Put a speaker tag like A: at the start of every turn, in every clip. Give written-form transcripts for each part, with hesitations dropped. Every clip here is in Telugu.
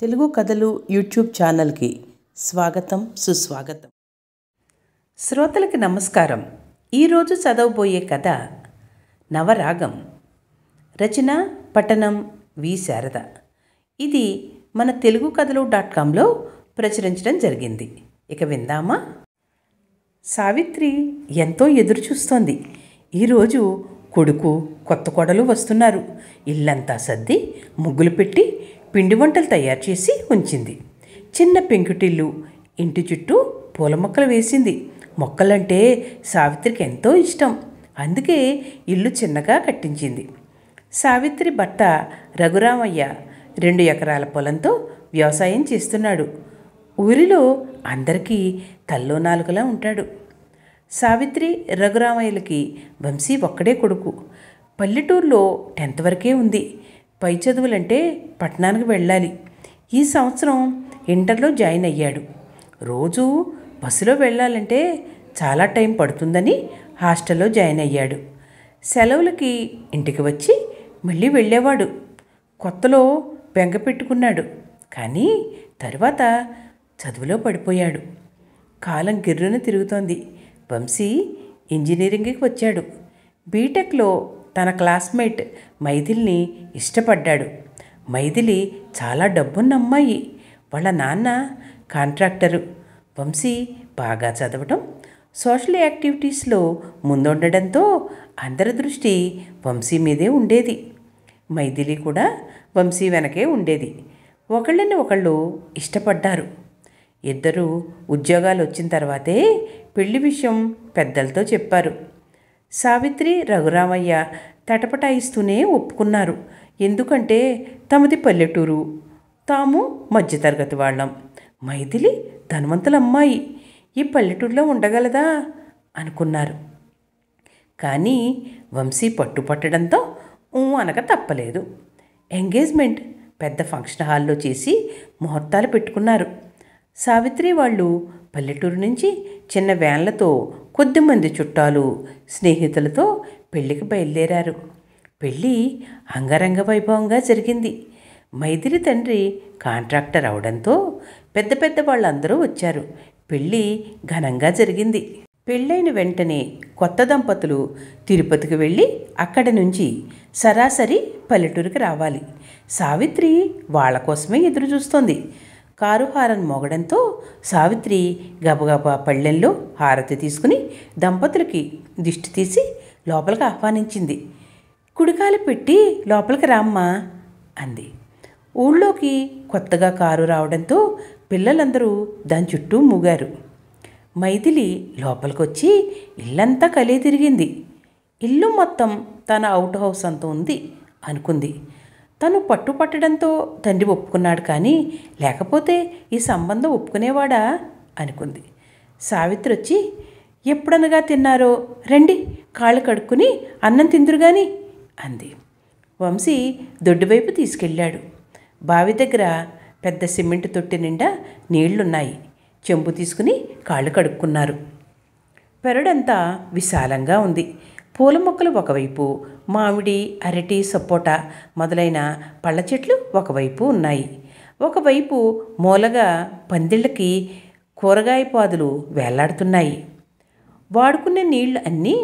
A: తెలుగు కథలు యూట్యూబ్ ఛానల్కి స్వాగతం సుస్వాగతం. శ్రోతలకి నమస్కారం. ఈరోజు చదవబోయే కథ నవరాగం. రచన పఠనం వి శారద. ఇది మన తెలుగు కథలు .comలో ప్రచురించడం జరిగింది. ఇక విందామా? సావిత్రి ఎంతో ఎదురు చూస్తోంది. ఈరోజు కొడుకు కొత్త కోడలు వస్తున్నారు. ఇల్లంతా సర్ది ముగ్గులు పెట్టి పిండి వంటలు తయారు చేసి ఉంచింది. చిన్న పెంకుటిల్లు, ఇంటి చుట్టూ పూల మొక్కలు వేసింది. మొక్కలంటే సావిత్రికి ఎంతో ఇష్టం. అందుకే ఇల్లు చిన్నగా కట్టించింది. సావిత్రి భర్త రఘురామయ్య 2 ఎకరాల పొలంతో వ్యవసాయం చేస్తున్నాడు. ఊరిలో అందరికీ తల్లో నాలుకలా ఉంటాడు. సావిత్రి రఘురామయ్యలకి వంశీ ఒక్కడే కొడుకు. పల్లెటూరులో 10th వరకే ఉంది. పై చదువులంటే పట్టణానికి వెళ్ళాలి. ఈ సంవత్సరం ఇంటర్లో జాయిన్ అయ్యాడు. రోజు బస్సులో వెళ్ళాలంటే చాలా టైం పడుతుందని హాస్టల్లో జాయిన్ అయ్యాడు. సెలవులకి ఇంటికి వచ్చి మళ్ళీ వెళ్ళేవాడు. కొత్తలో బెంగ పెట్టుకున్నాడు. కానీ తర్వాత చదువులో పడిపోయాడు. కాలం గిర్రున తిరుగుతోంది. వంశీ ఇంజనీరింగ్కి వచ్చాడు. బీటెక్లో తన క్లాస్మేట్ మైథిలిని ఇష్టపడ్డాడు. మైథిలి చాలా డబ్బున్న అమ్మాయి. వాళ్ళ నాన్న కాంట్రాక్టరు. వంశీ బాగా చదవటం, సోషల్ యాక్టివిటీస్లో ముందుండడంతో అందరి దృష్టి వంశీ మీదే ఉండేది. మైథిలి కూడా వంశీ వెనకే ఉండేది. ఒకళ్ళని ఒకళ్ళు ఇష్టపడ్డారు. ఇద్దరు ఉద్యోగాలు వచ్చిన తర్వాతే పెళ్లి విషయం పెద్దలతో చెప్పారు. సావిత్రి రఘురామయ్య తటపటాయిస్తూనే ఒప్పుకున్నారు. ఎందుకంటే తమది పల్లెటూరు, తాము మధ్యతరగతి వాళ్ళం. మైథిలి ధనవంతుల అమ్మాయి, ఈ పల్లెటూరులో ఉండగలదా అనుకున్నారు. కానీ వంశీ పట్టుపట్టడంతో అనక తప్పలేదు. ఎంగేజ్మెంట్ పెద్ద ఫంక్షన్ హాల్లో చేసి ముహూర్తాలు పెట్టుకున్నారు. సావిత్రి వాళ్ళు పల్లెటూరు నుంచి చిన్న వ్యాన్లతో కొద్దిమంది చుట్టాలు, స్నేహితులతో పెళ్లికి బయలుదేరారు. పెళ్ళి అంగరంగ వైభవంగా జరిగింది. మైథిలి తండ్రి కాంట్రాక్టర్ అవడంతో పెద్ద పెద్ద వాళ్ళందరూ వచ్చారు. పెళ్ళి ఘనంగా జరిగింది. పెళ్ళైన వెంటనే కొత్త దంపతులు తిరుపతికి వెళ్ళి అక్కడి నుంచి సరాసరి పల్లెటూరికి రావాలి. సావిత్రి వాళ్ళ కోసమే ఎదురు చూస్తోంది. కారు హారన్ మోగడంతో సావిత్రి గబగబా పళ్ళెంలో హారతి తీసుకుని దంపతులకి దిష్టి తీసి లోపలికి ఆహ్వానించింది. కుడికాలు పెట్టి లోపలికి రామ్మా అంది. ఊళ్ళోకి కొత్తగా కారు రావడంతో పిల్లలందరూ దాని చుట్టూ మూగారు. మైథిలి లోపలికొచ్చి ఇల్లంతా కలిగి తిరిగింది. ఇల్లు మొత్తం తన అవుట్ హౌస్ అంత ఉంది అనుకుంది. తను పట్టుపట్టడంతో తండ్రి ఒప్పుకున్నాడు. కానీ లేకపోతే ఈ సంబంధం ఒప్పుకునేవాడా అనుకుంది. సావిత్రి వచ్చి, ఎప్పుడనగా తిన్నారో రండి, కాళ్ళు కడుక్కుని అన్నం తిందురు గాని అంది. వంశీ దొడ్డివైపు తీసుకెళ్ళాడు. బావి దగ్గర పెద్ద సిమెంట్ తొట్టి నిండా నీళ్లున్నాయి. చెంబు తీసుకుని కాళ్ళు కడుక్కున్నారు. పెరడంతా విశాలంగా ఉంది. పూల మొక్కలు ఒకవైపు, మామిడి, అరటి, సపోటా మొదలైన పళ్ళ చెట్లు ఒకవైపు ఉన్నాయి. ఒకవైపు మూలగా పందిళ్ళకి కూరగాయ పాదులు వేలాడుతున్నాయి. వాడుకునే నీళ్లు అన్నీ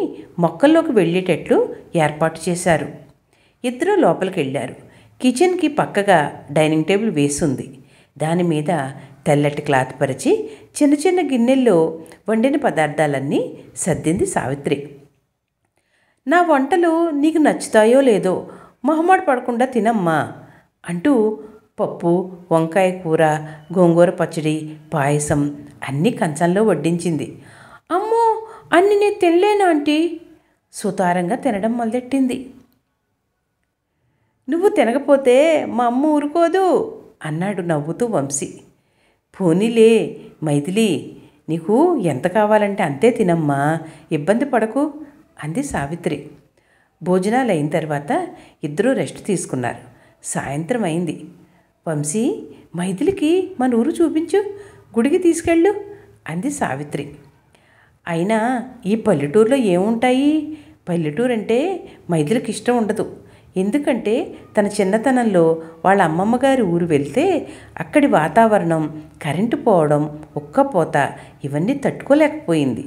A: మొక్కల్లోకి వెళ్ళేటట్లు ఏర్పాటు చేశారు. ఇద్దరూ లోపలికి వెళ్ళారు. కిచెన్కి పక్కగా డైనింగ్ టేబుల్ వేసుంది. దాని మీద తెల్లటి క్లాత్ పరిచి చిన్న చిన్న గిన్నెల్లో వండిన పదార్థాలన్నీ సర్దింది సావిత్రి. నా వంటలు నీకు నచ్చుతాయో లేదో మొహమాట పడకుండా తినమ్మా అంటూ పప్పు, వంకాయ కూర, గోంగూర పచ్చడి, పాయసం అన్నీ కంచంలో వడ్డించింది. అమ్మో, అన్ని నేను తినలేను ఆంటీ. సుతారంగా తినడం మొదలెట్టింది. నువ్వు తినకపోతే మా అమ్మ ఊరుకోదు అన్నాడు నవ్వుతూ వంశీ. పోనీలే మైథిలి, నీకు ఎంత కావాలంటే అంతే తినమ్మా, ఇబ్బంది పడకు అంది సావిత్రి. భోజనాలు అయిన తర్వాత ఇద్దరూ రెస్ట్ తీసుకున్నారు. సాయంత్రం అయింది. వంశీ, మైథిలికి మన ఊరు చూపించు, గుడికి తీసుకెళ్ళు అంది సావిత్రి. అయినా ఈ పల్లెటూరులో ఏముంటాయి? పల్లెటూరు అంటే మైథిలికి ఇష్టం ఉండదు. ఎందుకంటే తన చిన్నతనంలో వాళ్ళ అమ్మమ్మగారి ఊరు వెళ్తే అక్కడి వాతావరణం, కరెంటు పోవడం, ఉక్కపోత ఇవన్నీ తట్టుకోలేకపోయింది.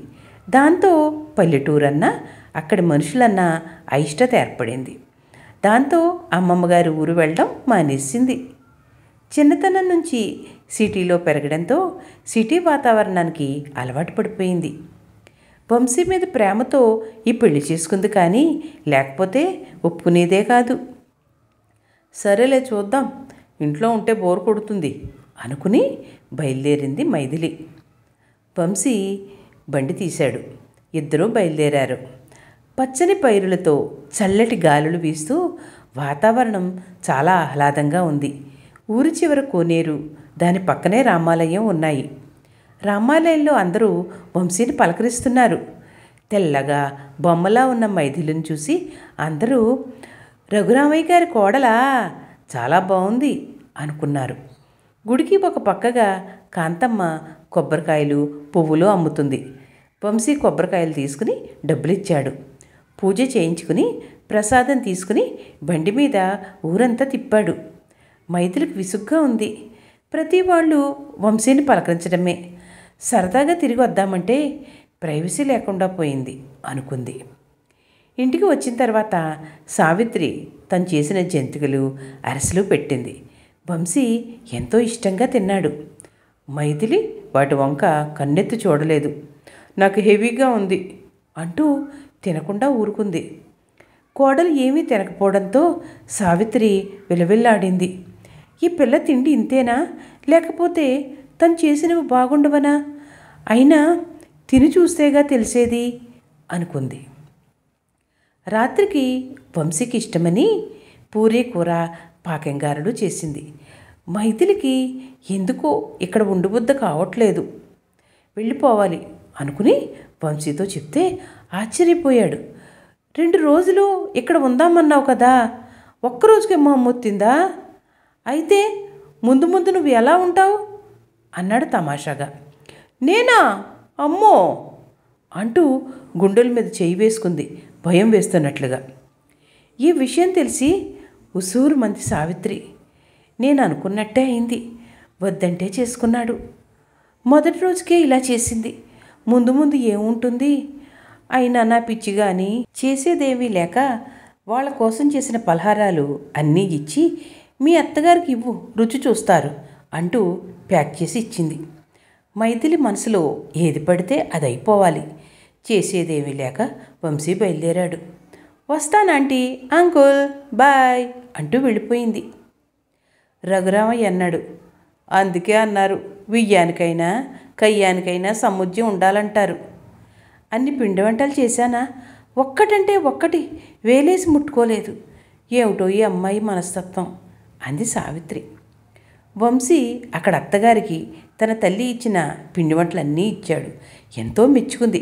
A: దాంతో పల్లెటూరన్నా అక్కడి మనుషులన్నా అయిష్టత ఏర్పడింది. దాంతో అమ్మమ్మగారి ఊరు వెళ్ళడం మానేసింది. చిన్నతనం నుంచి సిటీలో పెరగడంతో సిటీ వాతావరణానికి అలవాటు పడిపోయింది. వంశీ మీద ప్రేమతో ఈ పెళ్లి చేసుకుంది, కానీ లేకపోతే ఒప్పుకునేదే కాదు. సరేలే చూద్దాం, ఇంట్లో ఉంటే బోర్ కొడుతుంది అనుకుని బయలుదేరింది మైథిలి. వంశీ బండి తీశాడు. ఇద్దరూ బయలుదేరారు. పచ్చని పైరులతో చల్లటి గాలులు వీస్తూ వాతావరణం చాలా ఆహ్లాదంగా ఉంది. ఊరి చివర కోనేరు, దాని పక్కనే రామాలయం ఉన్నాయి. రామాలయంలో అందరూ వంశీని పలకరిస్తున్నారు. తెల్లగా బొమ్మలా ఉన్న మైథిలిని చూసి అందరూ రఘురామయ్య గారి కోడలా, చాలా బాగుంది అనుకున్నారు. గుడికి ఒక పక్కగా కాంతమ్మ కొబ్బరికాయలు, పువ్వులు అమ్ముతుంది. వంశీ కొబ్బరికాయలు తీసుకుని డబ్బులిచ్చాడు. పూజ చేయించుకుని ప్రసాదం తీసుకుని బండి మీద ఊరంతా తిప్పాడు. మైథిలికి విసుగ్గా ఉంది. ప్రతి వాళ్ళు వంశీని పలకరించడమే. సరదాగా తిరిగి వద్దామంటే ప్రైవసీ లేకుండా పోయింది అనుకుంది. ఇంటికి వచ్చిన తర్వాత సావిత్రి తను చేసిన జంతికలు, అరిసెలు పెట్టింది. వంశీ ఎంతో ఇష్టంగా తిన్నాడు. మైథిలి వాటి వంక కన్నెత్తి చూడలేదు. నాకు హెవీగా ఉంది అంటూ తినకుండా ఊరుకుంది. కోడలు ఏమీ తినకపోవడంతో సావిత్రి విలవిల్లాడింది. ఈ పిల్ల తిండి ఇంతేనా, లేకపోతే తను చేసినవి బాగుండవనా? అయినా తిని చూస్తేగా తెలిసేది అనుకుంది. రాత్రికి వంశీకి ఇష్టమని పూరీ కూర, పాకెంగారలు చేసింది. మైథిలికి ఎందుకో ఇక్కడ ఉండిబుద్ధ కావట్లేదు, వెళ్ళిపోవాలి అనుకుని వంశీతో చెప్తే ఆశ్చర్యపోయాడు. 2 రోజులు ఇక్కడ ఉందామన్నావు కదా, ఒక్కరోజుకే మొత్తిందా? అయితే ముందు ముందు నువ్వు ఎలా ఉంటావు అన్నాడు తమాషాగా. నేనా? అమ్మో అంటూ గుండెల మీద చేయి వేసుకుంది, భయం వేస్తున్నట్లుగా. ఈ విషయం తెలిసి ఉసూరు మంది సావిత్రి. నేను అనుకున్నట్టే అయింది, వద్దంటే చేసుకున్నాడు. మొదటి రోజుకే ఇలా చేసింది, ముందు ముందు ఏముంటుంది? అయినా నా పిచ్చి కానీ చేసేదేమీ లేక వాళ్ళ కోసం చేసిన పలహారాలు అన్నీ ఇచ్చి, మీ అత్తగారికి ఇవ్వు, రుచి చూస్తారు అంటూ ప్యాక్ చేసి ఇచ్చింది. మైథిలి మనసులో ఏది పడితే అది అయిపోవాలి. చేసేదేమీ లేక వంశీ బయలుదేరాడు. వస్తానంటీ, అంకుల్ బాయ్ అంటూ వెళ్ళిపోయింది. రఘురామయ్య అన్నాడు, అందుకే అన్నారు, వియ్యానికైనా కయ్యానికైనా సముద్యం ఉండాలంటారు. అన్ని పిండి వంటలు చేశానా, ఒక్కటంటే ఒక్కటి వేలేసి ముట్టుకోలేదు. ఏమిటో ఈ అమ్మాయి మనస్తత్వం అంది సావిత్రి. వంశీ అక్కడ అత్తగారికి తన తల్లి ఇచ్చిన పిండి వంటలన్నీ ఇచ్చాడు. ఎంతో మెచ్చుకుంది.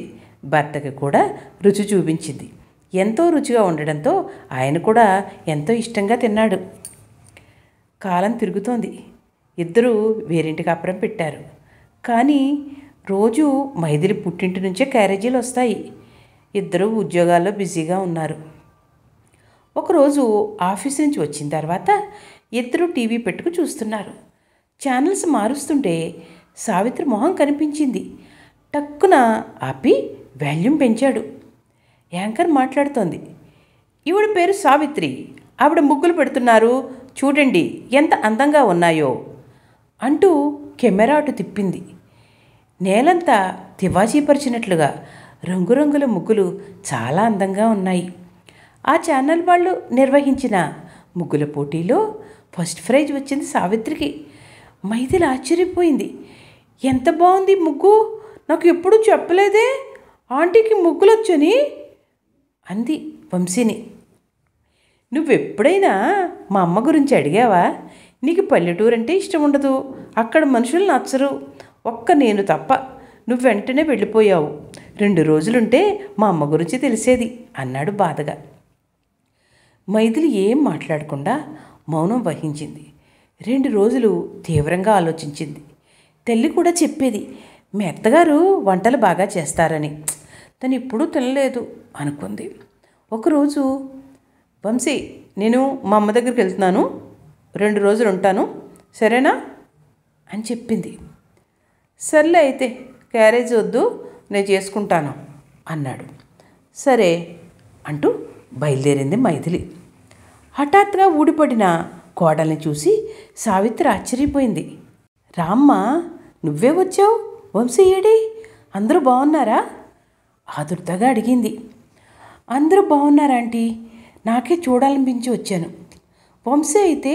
A: భర్తకి కూడా రుచి చూపించింది. ఎంతో రుచిగా ఉండడంతో ఆయన కూడా ఎంతో ఇష్టంగా తిన్నాడు. కాలం తిరుగుతోంది. ఇద్దరూ వేరింటి కాపురం పెట్టారు. కానీ రోజు మైథిలి పుట్టింటి నుంచే క్యారేజీలు వస్తాయి. ఇద్దరూ ఉద్యోగాల్లో బిజీగా ఉన్నారు. ఒకరోజు ఆఫీస్ నుంచి వచ్చిన తర్వాత ఇద్దరూ టీవీ పెట్టుకు చూస్తున్నారు. ఛానల్స్ మారుస్తుంటే సావిత్రి మొహం కనిపించింది. టక్కున ఆపి వాల్యూమ్ పెంచాడు. యాంకర్ మాట్లాడుతోంది. ఈవిడ పేరు సావిత్రి, ఆవిడ ముగ్గులు పెడుతున్నారు, చూడండి ఎంత అందంగా ఉన్నాయో అంటూ కెమెరా అటు తిప్పింది. నేలంతా తివాచీపరిచినట్లుగా రంగురంగుల ముగ్గులు చాలా అందంగా ఉన్నాయి. ఆ ఛానల్ వాళ్ళు నిర్వహించిన ముగ్గుల పోటీలో ఫస్ట్ ప్రైజ్ వచ్చింది సావిత్రికి. మైథిలి ఆశ్చర్యపోయింది. ఎంత బాగుంది ముగ్గు, నాకు ఎప్పుడూ చెప్పలేదే, ఆంటీకి ముగ్గులు వచ్చని అంది వంశీని. నువ్వెప్పుడైనా మా అమ్మ గురించి అడిగావా? నీకు పల్లెటూరు అంటే ఇష్టం ఉండదు, అక్కడ మనుషులు నచ్చరు, ఒక్క నేను తప్ప. నువ్వు వెంటనే వెళ్ళిపోయావు. 2 రోజులుంటే మా అమ్మ గురించి తెలిసేది అన్నాడు బాధగా. మైథిలి ఏం మాట్లాడకుండా మౌనం వహించింది. 2 రోజులు తీవ్రంగా ఆలోచించింది. తల్లి కూడా చెప్పేది, మీ అత్తగారు వంటలు బాగా చేస్తారని. తను ఎప్పుడూ తినలేదు అనుకుంది. ఒకరోజు, వంశీ నేను మా అమ్మ దగ్గరికి వెళ్తున్నాను, 2 రోజులు ఉంటాను, సరేనా అని చెప్పింది. సర్లే అయితే క్యారేజ్ వద్దు, నేను చేసుకుంటాను అన్నాడు. సరే అంటూ బయలుదేరింది మైథిలి. హఠాత్తుగా ఊడిపడిన కోడల్ని చూసి సావిత్రి ఆశ్చర్యపోయింది. రామ్మ, నువ్వే వచ్చావు, వంశీ ఏడి, అందరూ బాగున్నారా? ఆదుర్దాగా అడిగింది. అందరూ బాగున్నారా ఆంటీ, నాకే చూడాలనిపించి వచ్చాను. వంశీ అయితే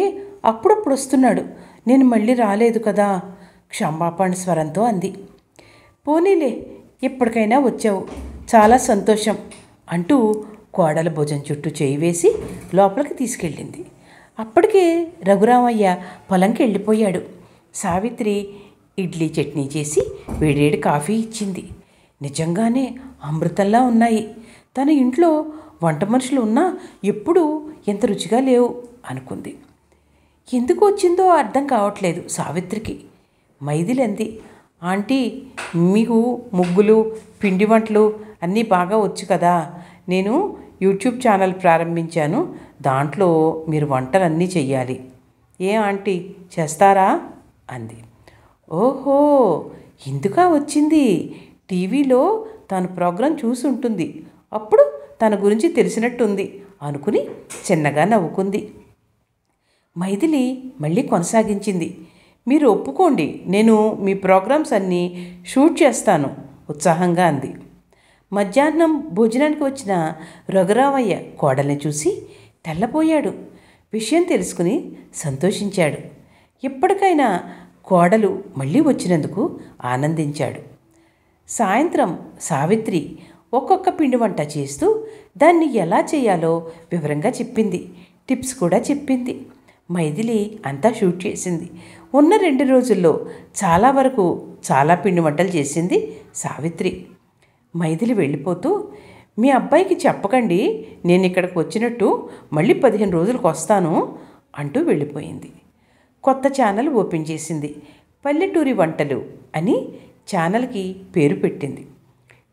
A: అప్పుడప్పుడు వస్తున్నాడు, నేను మళ్ళీ రాలేదు కదా, క్షమాపణ స్వరంతో అంది. పోనీలే, ఎప్పటికైనా వచ్చావు, చాలా సంతోషం అంటూ కోడల భుజం చుట్టూ చేయి వేసి లోపలికి తీసుకెళ్ళింది. అప్పటికే రఘురామయ్య పొలంకి వెళ్ళిపోయాడు. సావిత్రి ఇడ్లీ చట్నీ చేసి వేడివేడి కాఫీ ఇచ్చింది. నిజంగానే అమృతంలా ఉన్నాయి. తన ఇంట్లో వంట మనుషులు ఉన్నా ఎప్పుడూ ఎంత రుచిగా లేవు అనుకుంది. ఎందుకు వచ్చిందో అర్థం కావట్లేదు సావిత్రికి. మైథిలి అంది, ఆంటీ, మీకు ముగ్గులు, పిండి వంటలు అన్నీ బాగా వచ్చు కదా, నేను యూట్యూబ్ ఛానల్ ప్రారంభించాను, దాంట్లో మీరు వంటలన్నీ చెయ్యాలి. ఏ ఆంటీ, చేస్తారా అంది. ఓహో, ఇందుకా వచ్చింది. టీవీలో తన ప్రోగ్రాం చూసి ఉంటుంది, అప్పుడు తన గురించి తెలిసినట్టుంది అనుకుని చిన్నగా నవ్వుకుంది. మైథిలి మళ్ళీ కొనసాగించింది. మీరు ఒప్పుకోండి, నేను మీ ప్రోగ్రామ్స్ అన్నీ షూట్ చేస్తాను ఉత్సాహంగా అంది. మధ్యాహ్నం భోజనానికి వచ్చిన రఘురామయ్య కోడల్ని చూసి తెల్లపోయాడు. విషయం తెలుసుకుని సంతోషించాడు. ఇప్పటికైనా కోడలు మళ్ళీ వచ్చినందుకు ఆనందించాడు. సాయంత్రం సావిత్రి ఒక్కొక్క పిండి వంట చేస్తూ దాన్ని ఎలా చేయాలో వివరంగా చెప్పింది. టిప్స్ కూడా చెప్పింది. మైథిలి అంతా షూట్ చేసింది. ఉన్న 2 రోజుల్లో చాలా వరకు చాలా పిండి వంటలు చేసింది సావిత్రి. మైథిలి వెళ్ళిపోతూ, మీ అబ్బాయికి చెప్పకండి నేను ఇక్కడికి వచ్చినట్టు, మళ్ళీ 15 రోజులకు వస్తాను అంటూ వెళ్ళిపోయింది. కొత్త ఛానల్ ఓపెన్ చేసింది. పల్లెటూరి వంటలు అని ఛానల్కి పేరు పెట్టింది.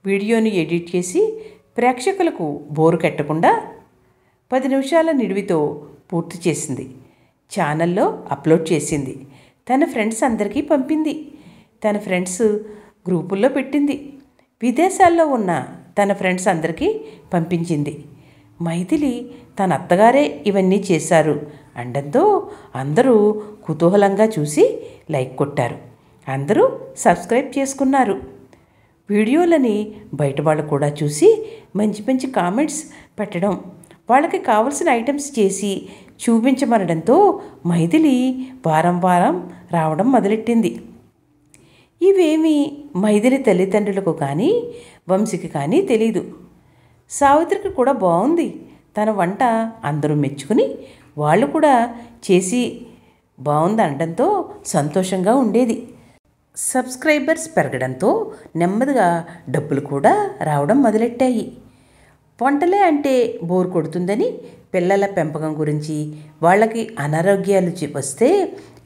A: వీడియోని ఎడిట్ చేసి ప్రేక్షకులకు బోరు కట్టకుండా 10 నిమిషాల నిడివితో పూర్తి చేసింది. ఛానల్లో అప్లోడ్ చేసింది. తన ఫ్రెండ్స్ అందరికీ పంపింది. తన ఫ్రెండ్స్ గ్రూపుల్లో పెట్టింది. విదేశాల్లో ఉన్న తన ఫ్రెండ్స్ అందరికీ పంపించింది. మైథిలి తన అత్తగారే ఇవన్నీ చేశారు అనడంతో అందరూ కుతూహలంగా చూసి లైక్ కొట్టారు. అందరూ సబ్స్క్రైబ్ చేసుకున్నారు. వీడియోలని బయట వాళ్ళు కూడా చూసి మంచి మంచి కామెంట్స్ పెట్టడం, వాళ్ళకి కావలసిన ఐటమ్స్ చేసి చూపించమనడంతో మైథిలి వారం వారం రావడం మొదలెట్టింది. ఇవేమీ మైథిలి తల్లిదండ్రులకు కానీ వంశీకి కానీ తెలీదు. సావిత్రికి కూడా బాగుంది. తన వంట అందరూ మెచ్చుకుని వాళ్ళు కూడా చేసి బాగుంది అనడంతో సంతోషంగా ఉండేది. సబ్స్క్రైబర్స్ పెరగడంతో నెమ్మదిగా డబ్బులు కూడా రావడం మొదలెట్టాయి. వంటలే అంటే బోర్ కొడుతుందని పిల్లల పెంపకం గురించి, వాళ్ళకి అనారోగ్యాలు వస్తే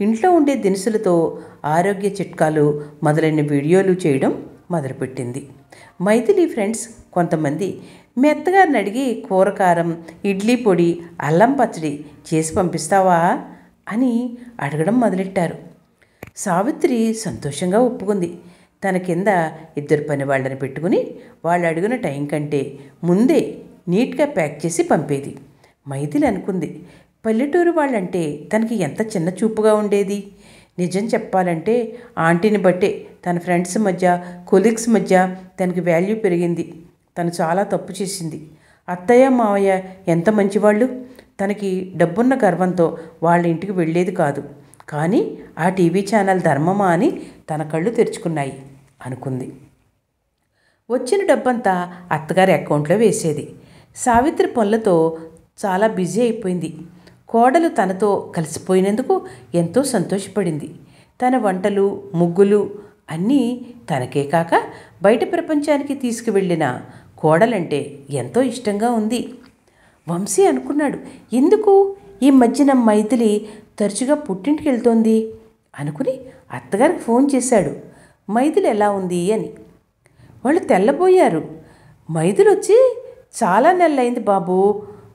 A: ఇంట్లో ఉండే దినుసులతో ఆరోగ్య చిట్కాలు మొదలైన వీడియోలు చేయడం మొదలుపెట్టింది. మైథిలి ఫ్రెండ్స్ కొంతమంది మీ అత్తగారిని అడిగి కూరకారం, ఇడ్లీ పొడి, అల్లం పచ్చడి చేసి పంపిస్తావా అని అడగడం మొదలెట్టారు. సావిత్రి సంతోషంగా ఒప్పుకుంది. తన కింద 2 పని వాళ్ళని పెట్టుకుని వాళ్ళు అడిగిన టైం కంటే ముందే నీట్గా ప్యాక్ చేసి పంపేది. మైథిలి అనుకుంది, పల్లెటూరు వాళ్ళంటే తనకి ఎంత చిన్న చూపుగా ఉండేది. నిజం చెప్పాలంటే ఆంటీని బట్టే తన ఫ్రెండ్స్ మధ్య, కొలీగ్స్ మధ్య తనకి వాల్యూ పెరిగింది. తను చాలా తప్పు చేసింది. అత్తయ్య మావయ్య ఎంత మంచివాళ్ళు. తనకి డబ్బున్న గర్వంతో వాళ్ళ ఇంటికి వెళ్ళేది కాదు. కానీ ఆ టీవీ ఛానల్ ధర్మమా అని తన కళ్ళు తెరుచుకున్నాయి అనుకుంది. వచ్చిన డబ్బంతా అత్తగారి అకౌంట్లో వేసేది. సావిత్రి పనులతో చాలా బిజీ అయిపోయింది. కోడలు తనతో కలిసిపోయినందుకు ఎంతో సంతోషపడింది. తన వంటలు, ముగ్గులు అన్నీ తనకే కాక బయట ప్రపంచానికి తీసుకువెళ్ళిన కోడలంటే ఎంతో ఇష్టంగా ఉంది. వంశీ అనుకున్నాడు, ఎందుకు ఈ మధ్యన మైథిలి తరచుగా పుట్టింటికి వెళ్తోంది అనుకుని అత్తగారికి ఫోన్ చేశాడు. మైథిలి ఎలా ఉంది అని. వాళ్ళు తెల్లబోయారు. మైథిలి వచ్చి చాలా నెలలైంది బాబు,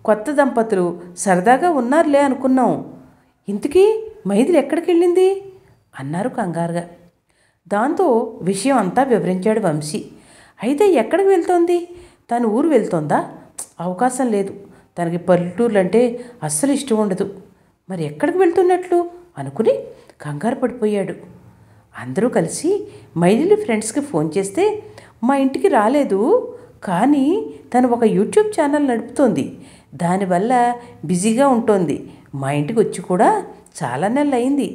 A: కొత్త దంపతులు సరదాగా ఉన్నారులే అనుకున్నాం. ఇంతకీ మైథిలి ఎక్కడికి వెళ్ళింది అన్నారు కంగారుగా. దాంతో విషయం అంతా వివరించాడు వంశీ. అయితే ఎక్కడికి వెళ్తోంది? తను ఊరు వెళ్తోందా? అవకాశం లేదు. తనకి పల్లెటూర్లు అంటే అస్సలు ఇష్టం ఉండదు. మరి ఎక్కడికి వెళ్తున్నట్లు అనుకుని కంగారు పడిపోయాడు. అందరూ కలిసి మైథిలి ఫ్రెండ్స్కి ఫోన్ చేస్తే మా ఇంటికి రాలేదు, కానీ తను ఒక యూట్యూబ్ ఛానల్ నడుపుతోంది, దానివల్ల బిజీగా ఉంటుంది, మా ఇంటికి వచ్చి కూడా చాలా నెలలు అయింది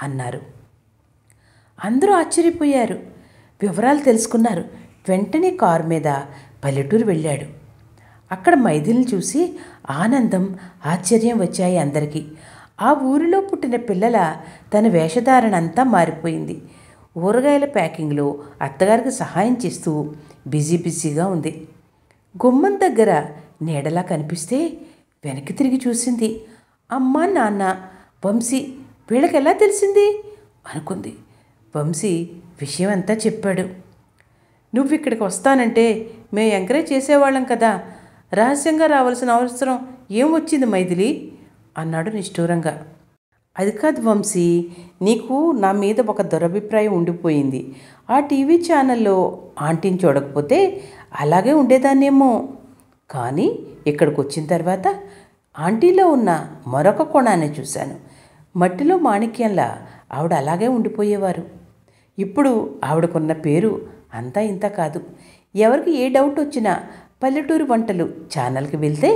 A: అన్నారు. అందరూ ఆశ్చర్యపోయారు. వివరాలు తెలుసుకున్నారు. వెంటనే కారు మీద పల్లెటూరు వెళ్ళాడు. అక్కడ మైథిలిని చూసి ఆనందం, ఆశ్చర్యం వచ్చాయి అందరికీ. ఆ ఊరిలో పుట్టిన పిల్లల తన వేషధారణ అంతా మారిపోయింది. ఊరగాయల ప్యాకింగ్లో అత్తగారికి సహాయం చేస్తూ బిజీగా ఉంది. గుమ్మం దగ్గర నీడలా కనిపిస్తే వెనక్కి తిరిగి చూసింది. అమ్మా, నాన్న, వంశీ వీళ్ళకి ఎలా తెలిసింది అనుకుంది. వంశీ విషయం అంతా చెప్పాడు. నువ్వు ఇక్కడికి వస్తానంటే మేము ఎంకరేజ్ చేసేవాళ్ళం కదా, రహస్యంగా రావాల్సిన అవసరం ఏం వచ్చింది మైథిలి అన్నాడు నిష్ఠూరంగా. అది కాదు వంశీ, నీకు నా మీద ఒక దురభిప్రాయం ఉండిపోయింది. ఆ టీవీ ఛానల్లో ఆంటీని చూడకపోతే అలాగే ఉండేదాన్నేమో, కానీ ఇక్కడికి వచ్చిన తర్వాత ఆంటీలో ఉన్న మరొక కోణాన్ని చూశాను. మట్టిలో మాణిక్యంలా ఆవిడ అలాగే ఉండిపోయేవారు. ఇప్పుడు ఆవిడకున్న పేరు అంతా ఇంత కాదు. ఎవరికి ఏ డౌట్ వచ్చినా పల్లెటూరు వంటలు ఛానల్కి వెళ్తే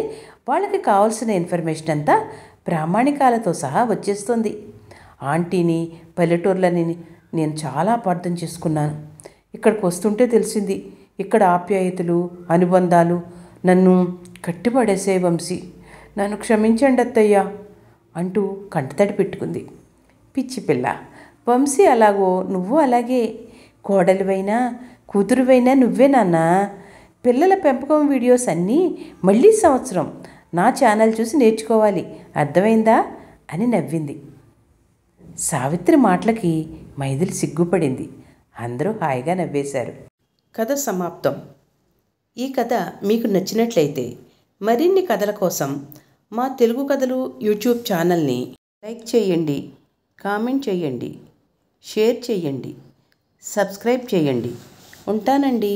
A: వాళ్ళకి కావాల్సిన ఇన్ఫర్మేషన్ అంతా ప్రామాణికాలతో సహా వచ్చేస్తుంది. ఆంటీని, పల్లెటూర్లని నేను చాలా అపార్థం చేసుకున్నాను. ఇక్కడికి వస్తుంటే తెలిసింది ఇక్కడ ఆప్యాయతలు, అనుబంధాలు నన్ను కట్టిపడేసే. వంశీ, నన్ను క్షమించండి అత్తయ్య అంటూ కంటతడి పెట్టుకుంది. పిచ్చి పిల్ల, వంశీ అలాగో నువ్వు అలాగే. కోడలివైనా కూతురువైనా నువ్వే నాన్నా. పిల్లల పెంపకం వీడియోస్ అన్నీ మళ్ళీ సంవత్సరం నా ఛానల్ చూసి నేర్చుకోవాలి, అర్థమైందా అని నవ్వింది. సావిత్రి మాటలకి మైథిలి సిగ్గుపడింది. అందరూ హాయిగా నవ్వేశారు. కథ సమాప్తం. ఈ కథ మీకు నచ్చినట్లయితే మరిన్ని కథల కోసం మా తెలుగు కథలు యూట్యూబ్ ఛానల్ని లైక్ చేయండి, కామెంట్ చేయండి, షేర్ చేయండి, సబ్స్క్రైబ్ చేయండి. ఉంటానండి.